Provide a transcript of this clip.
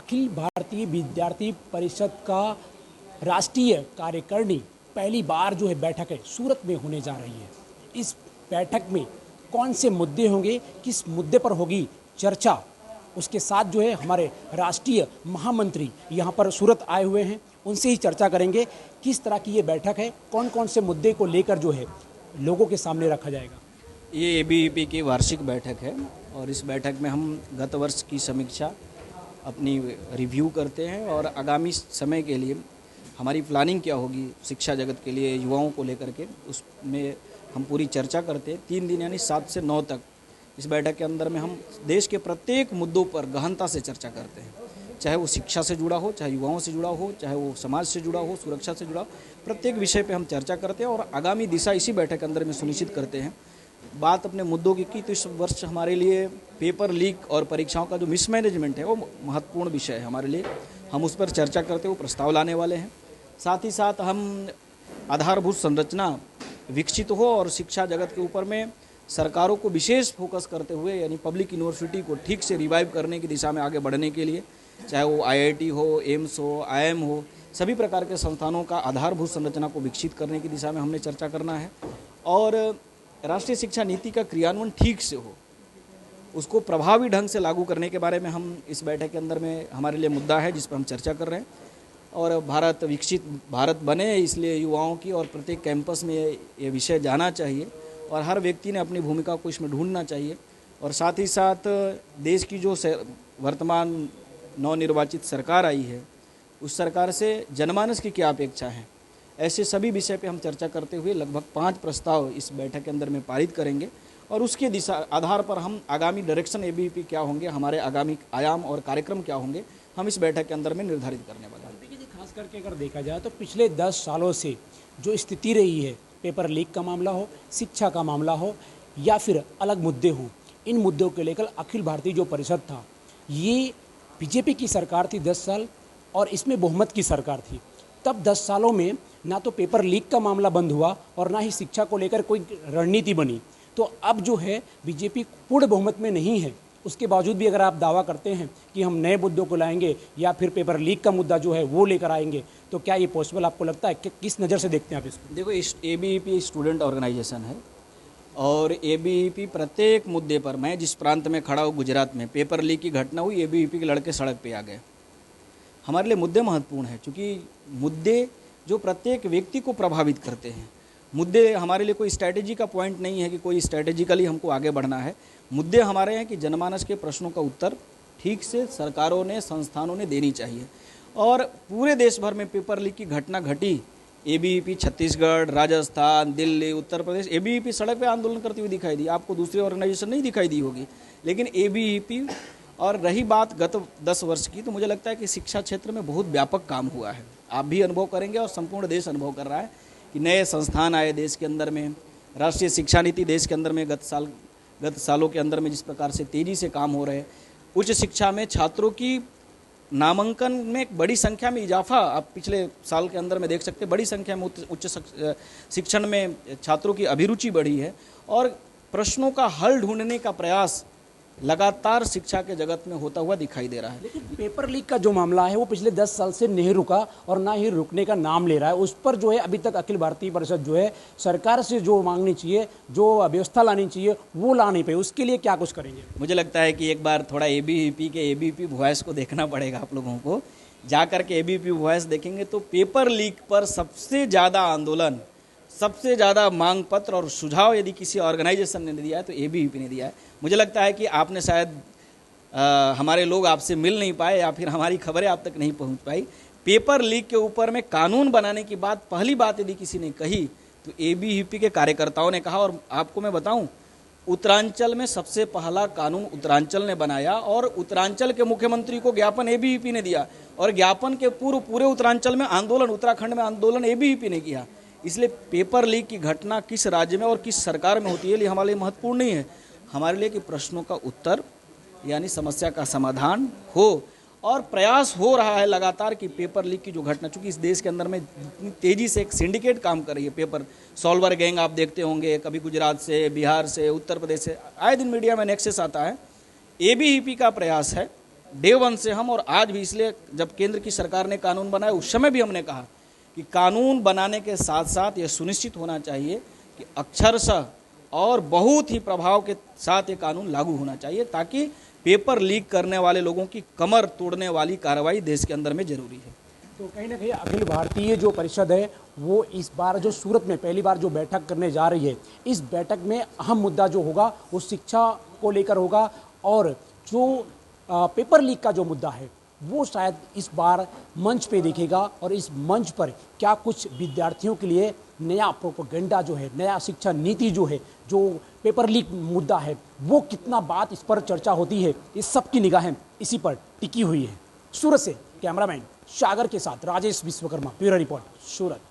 अखिल भारतीय विद्यार्थी परिषद का राष्ट्रीय कार्यकारिणी पहली बार जो है बैठक है सूरत में होने जा रही है। इस बैठक में कौन से मुद्दे होंगे, किस मुद्दे पर होगी चर्चा, उसके साथ जो है हमारे राष्ट्रीय महामंत्री यहाँ पर सूरत आए हुए हैं, उनसे ही चर्चा करेंगे किस तरह की ये बैठक है, कौन कौन से मुद्दे को लेकर जो है लोगों के सामने रखा जाएगा। ये एबीवीपी की वार्षिक बैठक है और इस बैठक में हम गत वर्ष की समीक्षा अपनी रिव्यू करते हैं और आगामी समय के लिए हमारी प्लानिंग क्या होगी शिक्षा जगत के लिए, युवाओं को लेकर के, उसमें हम पूरी चर्चा करते हैं। 3 दिन यानी 7 से 9 तक इस बैठक के अंदर में हम देश के प्रत्येक मुद्दों पर गहनता से चर्चा करते हैं, चाहे वो शिक्षा से जुड़ा हो, चाहे युवाओं से जुड़ा हो, चाहे वो समाज से जुड़ा हो, सुरक्षा से जुड़ा हो, प्रत्येक विषय पे हम चर्चा करते हैं और आगामी दिशा इसी बैठक के अंदर में सुनिश्चित करते हैं। बात अपने मुद्दों की तो इस वर्ष हमारे लिए पेपर लीक और परीक्षाओं का जो मिसमैनेजमेंट है वो महत्वपूर्ण विषय है हमारे लिए। हम उस पर चर्चा करते हुए प्रस्ताव लाने वाले हैं। साथ ही साथ हम आधारभूत संरचना विकसित हो और शिक्षा जगत के ऊपर में सरकारों को विशेष फोकस करते हुए यानी पब्लिक यूनिवर्सिटी को ठीक से रिवाइव करने की दिशा में आगे बढ़ने के लिए, चाहे वो आईआईटी हो, एम्स हो, आईएम हो, सभी प्रकार के संस्थानों का आधारभूत संरचना को विकसित करने की दिशा में हमने चर्चा करना है। और राष्ट्रीय शिक्षा नीति का क्रियान्वयन ठीक से हो, उसको प्रभावी ढंग से लागू करने के बारे में हम इस बैठक के अंदर में हमारे लिए मुद्दा है जिस पर हम चर्चा कर रहे हैं। और भारत विकसित भारत बने, इसलिए युवाओं की और प्रत्येक कैंपस में ये विषय जाना चाहिए और हर व्यक्ति ने अपनी भूमिका को इसमें ढूंढना चाहिए। और साथ ही साथ देश की जो वर्तमान नवनिर्वाचित सरकार आई है, उस सरकार से जनमानस की क्या अपेक्षा है, ऐसे सभी विषय पे हम चर्चा करते हुए लगभग 5 प्रस्ताव इस बैठक के अंदर में पारित करेंगे और उसके दिशा आधार पर हम आगामी डायरेक्शन एबीवीपी क्या होंगे, हमारे आगामी आयाम और कार्यक्रम क्या होंगे, हम इस बैठक के अंदर में निर्धारित करने वाले हैं। देखिए, खास करके अगर देखा जाए तो पिछले 10 सालों से जो स्थिति रही है, पेपर लीक का मामला हो, शिक्षा का मामला हो या फिर अलग मुद्दे हों, इन मुद्दों को लेकर अखिल भारतीय जो परिषद था, ये बीजेपी की सरकार थी 10 साल और इसमें बहुमत की सरकार थी। तब 10 सालों में ना तो पेपर लीक का मामला बंद हुआ और ना ही शिक्षा को लेकर कोई रणनीति बनी। तो अब जो है बीजेपी पूर्ण बहुमत में नहीं है, उसके बावजूद भी अगर आप दावा करते हैं कि हम नए मुद्दों को लाएंगे या फिर पेपर लीक का मुद्दा जो है वो लेकर आएंगे, तो क्या ये पॉसिबल आपको लगता है कि किस नज़र से देखते हैं आप इसको? देखो, एबीवीपी स्टूडेंट ऑर्गेनाइजेशन है और एबीवीपी प्रत्येक मुद्दे पर, मैं जिस प्रांत में खड़ा हूँ गुजरात में, पेपर लीक की घटना हुई, एबीवीपी के लड़के सड़क पे आ गए। हमारे लिए मुद्दे महत्वपूर्ण हैं क्योंकि मुद्दे जो प्रत्येक व्यक्ति को प्रभावित करते हैं, मुद्दे हमारे लिए कोई स्ट्रैटेजी का पॉइंट नहीं है कि कोई स्ट्रैटेजिकली हमको आगे बढ़ना है। मुद्दे हमारे हैं कि जनमानस के प्रश्नों का उत्तर ठीक से सरकारों ने, संस्थानों ने देनी चाहिए। और पूरे देश भर में पेपर लीक की घटना घटी, एबीवीपी छत्तीसगढ़, राजस्थान, दिल्ली, उत्तर प्रदेश, एबीवीपी सड़क पे आंदोलन करती हुई दिखाई दी। आपको दूसरी ऑर्गेनाइजेशन नहीं दिखाई दी होगी, लेकिन एबीवीपी। और रही बात गत 10 वर्ष की, तो मुझे लगता है कि शिक्षा क्षेत्र में बहुत व्यापक काम हुआ है। आप भी अनुभव करेंगे और संपूर्ण देश अनुभव कर रहा है कि नए संस्थान आए देश के अंदर में, राष्ट्रीय शिक्षा नीति देश के अंदर में गत सालों के अंदर में जिस प्रकार से तेज़ी से काम हो रहे हैं, उच्च शिक्षा में छात्रों की नामांकन में एक बड़ी संख्या में इजाफा आप पिछले साल के अंदर में देख सकते हैं। बड़ी संख्या में उच्च शिक्षण में छात्रों की अभिरुचि बढ़ी है और प्रश्नों का हल ढूंढने का प्रयास लगातार शिक्षा के जगत में होता हुआ दिखाई दे रहा है। लेकिन पेपर लीक का जो मामला है वो पिछले 10 साल से नहीं रुका और ना ही रुकने का नाम ले रहा है। उस पर जो है अभी तक अखिल भारतीय परिषद जो है सरकार से जो मांगनी चाहिए, जो व्यवस्था लानी चाहिए, वो ला नहीं पाई। उसके लिए क्या कुछ करेंगे? मुझे लगता है कि एक बार थोड़ा एबीवीपी वॉइस को देखना पड़ेगा आप लोगों को। जा करके एबीवीपी वॉइस देखेंगे तो पेपर लीक पर सबसे ज़्यादा आंदोलन, सबसे ज़्यादा मांग पत्र और सुझाव यदि किसी ऑर्गेनाइजेशन ने दिया है तो एबीवीपी ने दिया है। मुझे लगता है कि आपने शायद हमारे लोग आपसे मिल नहीं पाए या फिर हमारी खबरें आप तक नहीं पहुंच पाई। पेपर लीक के ऊपर में कानून बनाने की बात, पहली बात यदि किसी ने कही तो एबीवीपी के कार्यकर्ताओं ने कहा। और आपको मैं बताऊं, उत्तरांचल में सबसे पहला कानून उत्तरांचल ने बनाया और उत्तरांचल के मुख्यमंत्री को ज्ञापन एबीवीपी ने दिया और ज्ञापन के पूरे उत्तरांचल में आंदोलन, उत्तराखंड में आंदोलन एबीवीपी ने किया। इसलिए पेपर लीक की घटना किस राज्य में और किस सरकार में होती है, ये हमारे लिए महत्वपूर्ण नहीं है। हमारे लिए कि प्रश्नों का उत्तर यानी समस्या का समाधान हो और प्रयास हो रहा है लगातार कि पेपर लीक की जो घटना, चूंकि इस देश के अंदर में जितनी तेज़ी से एक सिंडिकेट काम कर रही है, पेपर सॉल्वर गैंग आप देखते होंगे, कभी गुजरात से, बिहार से, उत्तर प्रदेश से, आए दिन मीडिया में नेक्सस आता है। एबीवीपी का प्रयास है डे वन से हम, और आज भी, इसलिए जब केंद्र की सरकार ने कानून बनाया उस समय भी हमने कहा कि कानून बनाने के साथ साथ यह सुनिश्चित होना चाहिए कि अक्षरशः और बहुत ही प्रभाव के साथ ये कानून लागू होना चाहिए, ताकि पेपर लीक करने वाले लोगों की कमर तोड़ने वाली कार्रवाई देश के अंदर में जरूरी है। तो कहीं ना कहीं अखिल भारतीय जो परिषद है वो इस बार जो सूरत में पहली बार जो बैठक करने जा रही है, इस बैठक में अहम मुद्दा जो होगा वो शिक्षा को लेकर होगा, और जो पेपर लीक का जो मुद्दा है वो शायद इस बार मंच पे दिखेगा, और इस मंच पर क्या कुछ विद्यार्थियों के लिए नया प्रोपेगेंडा जो है, नया शिक्षा नीति जो है, जो पेपर लीक मुद्दा है, वो कितना बात इस पर चर्चा होती है, इस सब की निगाहें इसी पर टिकी हुई है। सूरत से कैमरामैन सागर के साथ राजेश विश्वकर्मा, ब्यूरो रिपोर्ट, सूरत।